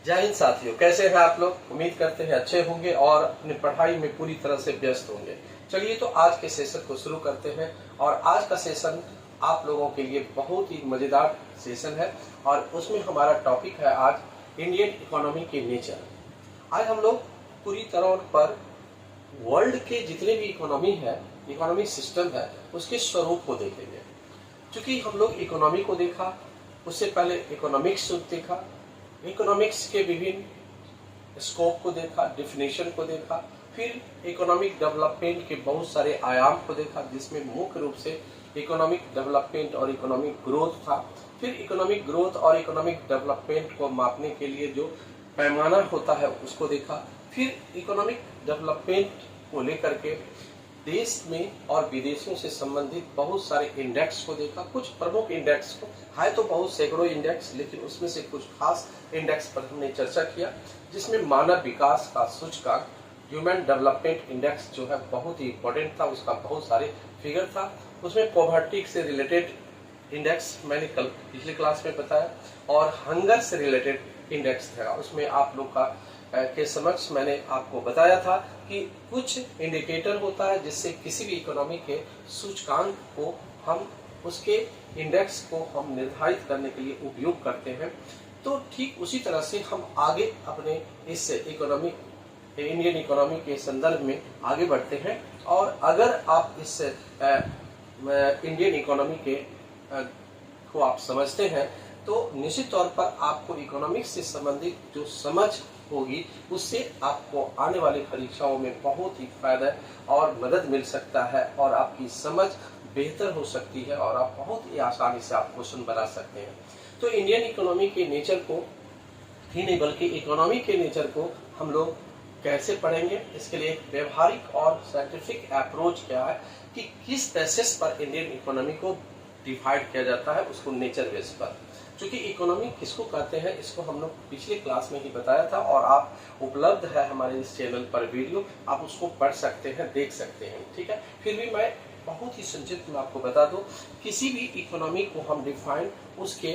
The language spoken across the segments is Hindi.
जय हिंद साथियों, कैसे हैं आप लोग। उम्मीद करते हैं अच्छे होंगे और अपनी पढ़ाई में पूरी तरह से व्यस्त होंगे। चलिए तो आज के सेशन को शुरू करते हैं। और आज का सेशन आप लोगों के लिए बहुत ही मजेदार सेशन है और उसमें हमारा टॉपिक है आज इंडियन इकोनॉमी के नेचर। आज हम लोग पूरी तरह पर वर्ल्ड के जितने भी इकोनॉमिक सिस्टम है उसके स्वरूप को देखेंगे। क्योंकि हम लोग इकोनॉमी को देखा, उससे पहले इकोनॉमिक्स देखा, इकोनॉमिक्स के विभिन्न स्कोप को देखा, डिफिनेशन को देखा, फिर इकोनॉमिक डेवलपमेंट के बहुत सारे आयाम को देखा जिसमें मुख्य रूप से इकोनॉमिक डेवलपमेंट और इकोनॉमिक ग्रोथ था। फिर इकोनॉमिक ग्रोथ और इकोनॉमिक डेवलपमेंट को मापने के लिए जो पैमाना होता है उसको देखा। फिर इकोनॉमिक डेवलपमेंट को लेकर के देश में और विदेशों से संबंधित बहुत सारे इंडेक्स को देखा। कुछ प्रमुख इंडेक्स को है तो बहुत सैकड़ों इंडेक्स, लेकिन उसमें से कुछ खास इंडेक्स पर हमने चर्चा किया, जिसमें मानव विकास का सूचकांक ह्यूमन डेवलपमेंट इंडेक्स जो है बहुत ही इंपॉर्टेंट था। उसका बहुत सारे फिगर था। उसमें पॉवर्टी से रिलेटेड इंडेक्स मैंने कल पिछले क्लास में बताया और हंगर से रिलेटेड इंडेक्स था। उसमें आप लोग का के समक्ष मैंने आपको बताया था कि कुछ इंडिकेटर होता है जिससे किसी भी इकोनॉमी के सूचकांक को हम उसके इंडेक्स को हम निर्धारित करने के लिए उपयोग करते हैं। तो ठीक उसी तरह से हम आगे अपने इस इंडियन इकोनॉमी के संदर्भ में आगे बढ़ते हैं। और अगर आप इस इंडियन इकोनॉमी के को आप समझते हैं तो निश्चित तौर पर आपको इकोनॉमिक्स से संबंधित जो समझ होगी उससे आपको आने वाली परीक्षाओं में बहुत ही फायदा और मदद मिल सकता है और आपकी समझ बेहतर हो सकती है और आप बहुत ही आसानी से आप क्वेश्चन बना सकते हैं। तो इंडियन इकोनॉमी के नेचर को ही नहीं बल्कि इकोनॉमी के नेचर को हम लोग कैसे पढ़ेंगे, इसके लिए एक व्यवहारिक और साइंटिफिक अप्रोच क्या है कि किस बेसिस पर इंडियन इकोनॉमी को डिवाइड किया जाता है, उसको नेचर बेस पर। क्योंकि इकोनॉमी किसको कहते हैं इसको हम लोग पिछले क्लास में ही बताया था और आप उपलब्ध है हमारे इस चैनल पर वीडियो, आप उसको पढ़ सकते हैं, देख सकते हैं। ठीक है, फिर भी मैं बहुत ही संक्षिप्त में आपको बता दूं, किसी भी इकोनॉमी को हम डिफाइन उसके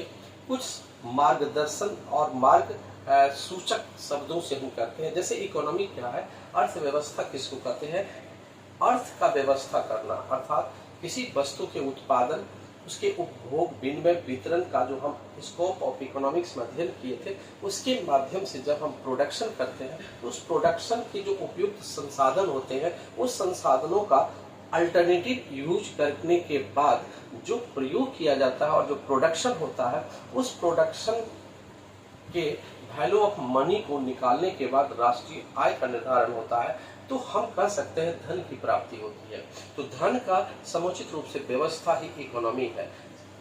कुछ मार्गदर्शन और मार्ग सूचक शब्दों से हम करते हैं। जैसे इकोनॉमी क्या है, अर्थव्यवस्था किसको कहते हैं, अर्थ का व्यवस्था करना, अर्थात किसी वस्तु के उत्पादन, उसके उपभोग, विनिमय, वितरण का जो हम स्कोप ऑफ इकोनॉमिक्स में अध्ययन किए थे उसके माध्यम से जब हम प्रोडक्शन करते हैं तो उस प्रोडक्शन के जो उपयुक्त संसाधन होते हैं उस संसाधनों का अल्टरनेटिव यूज करने के बाद जो प्रयोग किया जाता है और जो प्रोडक्शन होता है उस प्रोडक्शन के वैल्यू ऑफ मनी को निकालने के बाद राष्ट्रीय आय का निर्धारण होता है। तो हम कह सकते हैं धन की प्राप्ति होती है। तो धन का समुचित रूप से व्यवस्था ही इकोनॉमी है।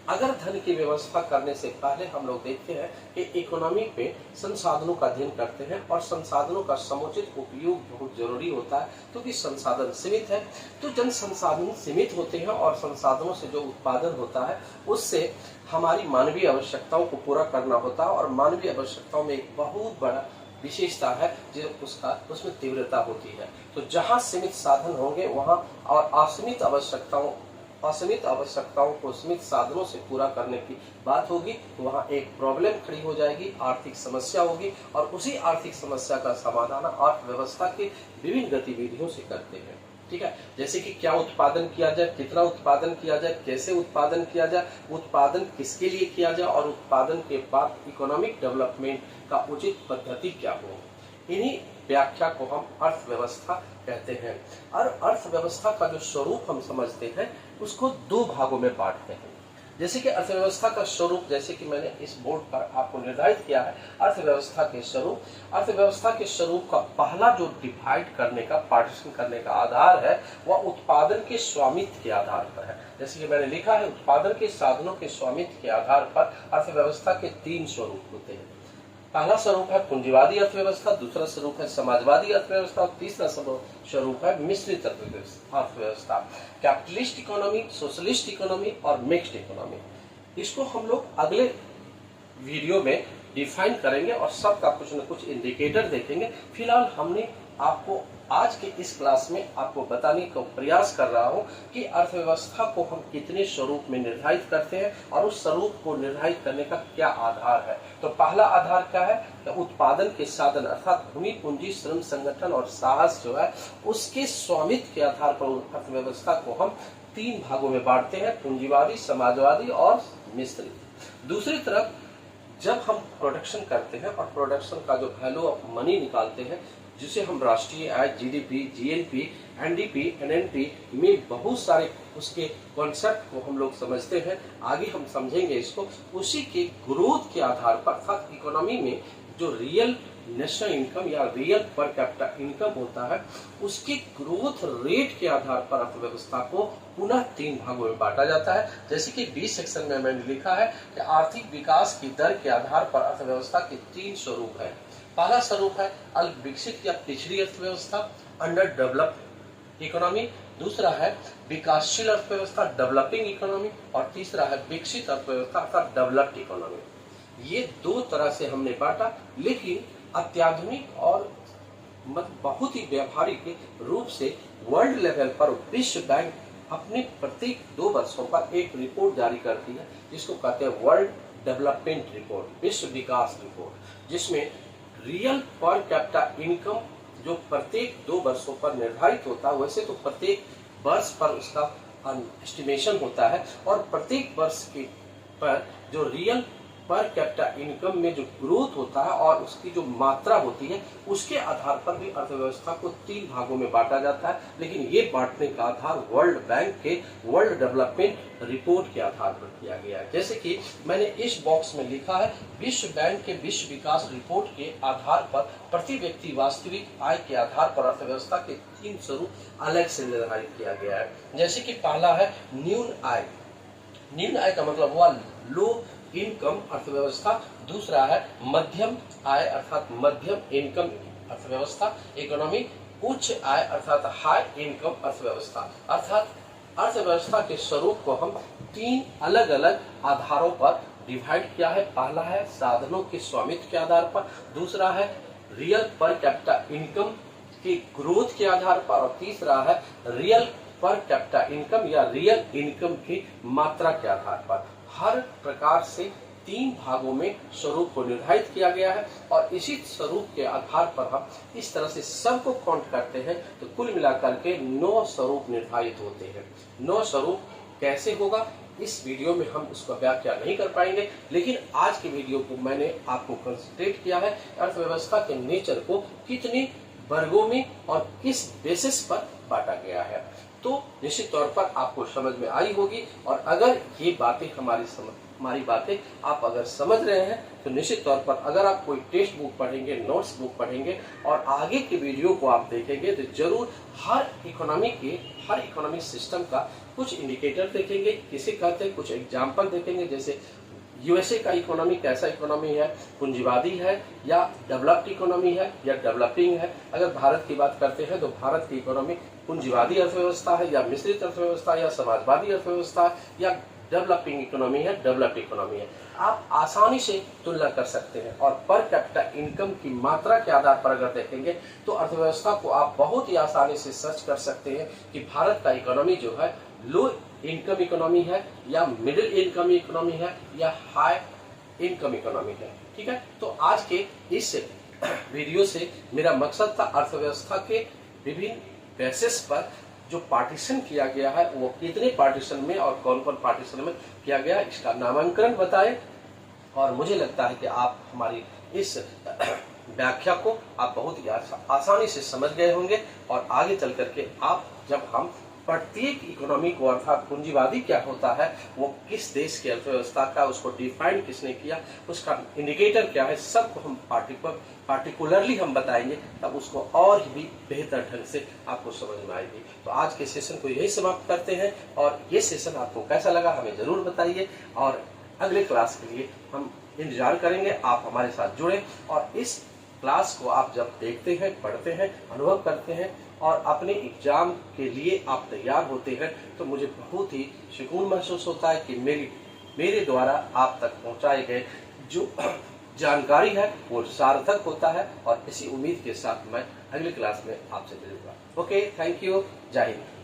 अगर धन की व्यवस्था करने से पहले हम लोग देखते हैं कि इकोनॉमी में संसाधनों का अध्ययन करते हैं और संसाधनों का समुचित उपयोग बहुत जरूरी होता है क्योंकि संसाधन सीमित है। तो जन संसाधन सीमित होते हैं और संसाधनों से जो उत्पादन होता है उससे हमारी मानवीय आवश्यकताओं को पूरा करना होता है और मानवीय आवश्यकताओं में एक बहुत बड़ा विशेषता है जो उसमें तीव्रता होती है। तो जहाँ सीमित साधन होंगे वहाँ और असीमित आवश्यकताओं को सीमित साधनों से पूरा करने की बात होगी तो वहाँ एक प्रॉब्लम खड़ी हो जाएगी, आर्थिक समस्या होगी और उसी आर्थिक समस्या का समाधान अर्थव्यवस्था की विभिन्न गतिविधियों से करते हैं। ठीक है, जैसे कि क्या उत्पादन किया जाए, कितना उत्पादन किया जाए, कैसे उत्पादन किया जाए, उत्पादन किसके लिए किया जाए और उत्पादन के बाद इकोनॉमिक डेवलपमेंट का उचित पद्धति क्या हो, इन्हीं व्याख्या को हम अर्थव्यवस्था कहते हैं। और अर्थव्यवस्था का जो स्वरूप हम समझते हैं उसको दो भागों में बांटते हैं। जैसे कि अर्थव्यवस्था का स्वरूप, जैसे कि मैंने इस बोर्ड पर आपको निर्धारित किया है अर्थव्यवस्था के स्वरूप का पहला जो डिवाइड करने का, पार्टीशन करने का आधार है वह उत्पादन के स्वामित्व के आधार पर है। जैसे कि मैंने लिखा है उत्पादन के साधनों के स्वामित्व के आधार पर अर्थव्यवस्था के तीन स्वरूप होते हैं। पहला स्वरूप है पूंजीवादी अर्थव्यवस्था, दूसरा स्वरूप है समाजवादी अर्थव्यवस्था और तीसरा स्वरूप है मिश्रित अर्थव्यवस्था, कैपिटलिस्ट इकोनॉमी, सोशलिस्ट इकोनॉमी और मिक्स्ड इकोनॉमी। इसको हम लोग अगले वीडियो में डिफाइन करेंगे और सबका कुछ न कुछ इंडिकेटर देखेंगे। फिलहाल हमने आपको आज के इस क्लास में आपको बताने का प्रयास कर रहा हूं कि अर्थव्यवस्था को हम कितने स्वरूप में निर्धारित करते हैं और उस स्वरूप को निर्धारित करने का क्या आधार है। तो पहला आधार क्या है? तो उत्पादन के साधन अर्थात भूमि, पूंजी, श्रम, संगठन और साहस जो है उसके स्वामित्व के आधार पर अर्थव्यवस्था को हम 3 भागों में बांटते हैं, पूंजीवादी, समाजवादी और मिश्रित। दूसरी तरफ जब हम प्रोडक्शन करते हैं और प्रोडक्शन का जो वैल्यू ऑफ मनी निकालते हैं, जिसे हम राष्ट्रीय आय, जीडीपी, जीएनपी, एनडीपी, एनएनपी में बहुत सारे उसके कॉन्सेप्ट को हम लोग समझते हैं, आगे हम समझेंगे इसको। उसी के ग्रोथ के आधार पर अर्थात इकोनॉमी में जो रियल नेशनल इनकम या रियल पर कैपिटा इनकम होता है, उसके ग्रोथ रेट के आधार पर अर्थव्यवस्था को पुनः 3 भागों में बांटा जाता है। जैसे कि 20 सेक्शन में मैंने लिखा है कि आर्थिक विकास की दर के आधार पर अर्थव्यवस्था के 3 स्वरूप है। पहला स्वरूप है अल्प विकसित या पिछड़ी अर्थव्यवस्था, अंडर डेवलप्ड इकोनॉमी। दूसरा है विकासशील अर्थव्यवस्था, डेवलपिंग इकोनॉमी। और तीसरा है विकसित अर्थव्यवस्था अर्थात डेवलप्ड इकोनॉमी। ये 2 तरह से हमने बांटा, लेकिन अत्याधुनिक और बहुत ही व्यावहारिक रूप से वर्ल्ड लेवल पर विश्व बैंक अपने प्रत्येक 2 वर्षों पर एक रिपोर्ट जारी करती है, जिसको कहते हैं वर्ल्ड डेवलपमेंट रिपोर्ट, विश्व विकास रिपोर्ट, जिसमें रियल पर कैपिटा इनकम जो प्रत्येक 2 वर्षों पर निर्धारित होता है, वैसे तो प्रत्येक वर्ष पर उसका एस्टिमेशन होता है और प्रत्येक वर्ष के पर जो रियल पर कैपिटा इनकम में जो ग्रोथ होता है और उसकी जो मात्रा होती है, उसके आधार पर भी अर्थव्यवस्था को 3 भागों में बांटा जाता है। लेकिन ये बांटने का आधार वर्ल्ड बैंक के वर्ल्ड डेवलपमेंट रिपोर्ट के आधार पर किया गया है। जैसे कि मैंने इस बॉक्स में लिखा है, विश्व बैंक के विश्व विकास रिपोर्ट के आधार पर प्रति व्यक्ति वास्तविक आय के आधार पर अर्थव्यवस्था के 3 स्वरूप अलग से निर्धारित किया गया है। जैसे कि पहला है न्यून आय। न्यून आय का मतलब हुआ लो इनकम अर्थव्यवस्था। दूसरा है मध्यम आय अर्थात मध्यम इनकम अर्थव्यवस्था इकोनॉमी। उच्च आय अर्थात हाई इनकम अर्थव्यवस्था। अर्थात अर्थव्यवस्था के स्वरूप को हम 3 अलग अलग आधारों पर डिवाइड किया है। पहला है साधनों के स्वामित्व के आधार पर, दूसरा है रियल पर कैपिटा इनकम के ग्रोथ के आधार पर और तीसरा है रियल पर कैपिटा इनकम या रियल इनकम की मात्रा के आधार पर। हर प्रकार से 3 भागों में स्वरूप को निर्धारित किया गया है और इसी स्वरूप के आधार पर हम इस तरह से सबको काउंट करते हैं तो कुल मिलाकर के 9 स्वरूप निर्धारित होते हैं। 9 स्वरूप कैसे होगा इस वीडियो में हम उसका व्याख्या नहीं कर पाएंगे, लेकिन आज के वीडियो को मैंने आपको कंसंट्रेट किया है अर्थव्यवस्था के नेचर को कितने वर्गों में और किस बेसिस पर बांटा गया है। तो निश्चित तौर पर आपको समझ में आई होगी और अगर ये बातें हमारी बातें आप अगर समझ रहे हैं तो निश्चित तौर पर अगर आप कोई टेक्स्ट बुक पढ़ेंगे, नोट्स बुक पढ़ेंगे और आगे के वीडियो को आप देखेंगे तो जरूर हर इकोनॉमिक सिस्टम का कुछ इंडिकेटर देखेंगे, किसे कहते हैं कुछ एग्जाम्पल देखेंगे। जैसे यूएसए का इकोनॉमी कैसा इकोनॉमी है, पूंजीवादी है या डेवलप्ड इकोनॉमी है या डेवलपिंग है। अगर भारत की बात करते हैं तो भारत की इकोनॉमी पूंजीवादी अर्थव्यवस्था है या मिश्रित अर्थव्यवस्था या समाजवादी अर्थव्यवस्था या डेवलपिंग इकोनॉमी है, डेवलप्ड इकोनॉमी है। आप आसानी से तुलना कर सकते हैं और पर कैपिटा इनकम की मात्रा के आधार पर अगर देखेंगे तो अर्थव्यवस्था को आप बहुत ही आसानी से सर्च कर सकते हैं कि भारत का इकोनॉमी जो है लो इनकम इकोनॉमी है या मिडिल इनकम इकोनॉमी है या हाई इनकम इकोनॉमी है। ठीक है, तो आज के इस वीडियो से मेरा मकसद था अर्थव्यवस्था के विभिन्न बेसिस पर जो पार्टीशन किया गया है वो कितने पार्टीशन में और कौन कौन पार्टीशन में किया गया इसका नामांकन बताएं। और मुझे लगता है कि आप हमारी इस व्याख्या को आप बहुत ही आसानी से समझ गए होंगे और आगे चल करके आप जब हम प्रत्येक इकोनॉमी को अर्थात पूंजीवादी क्या होता है, वो किस देश की अर्थव्यवस्था का, उसको डिफाइन किसने किया, उसका इंडिकेटर क्या है, सबको हम पार्टिकुलरली हम बताएंगे, तब उसको और भी बेहतर ढंग से आपको समझ में आएगी। तो आज के सेशन को यही समाप्त करते हैं और ये सेशन आपको कैसा लगा हमें जरूर बताइए और अगले क्लास के लिए हम इंतजार करेंगे। आप हमारे साथ जुड़े और इस क्लास को आप जब देखते हैं, पढ़ते हैं, अनुभव करते हैं और अपने एग्जाम के लिए आप तैयार होते हैं तो मुझे बहुत ही सुकून महसूस होता है कि मेरे द्वारा आप तक पहुंचाए गए जो जानकारी है वो सार्थक होता है और इसी उम्मीद के साथ मैं अगली क्लास में आपसे मिलूंगा। ओके, थैंक यू, जय हिंद।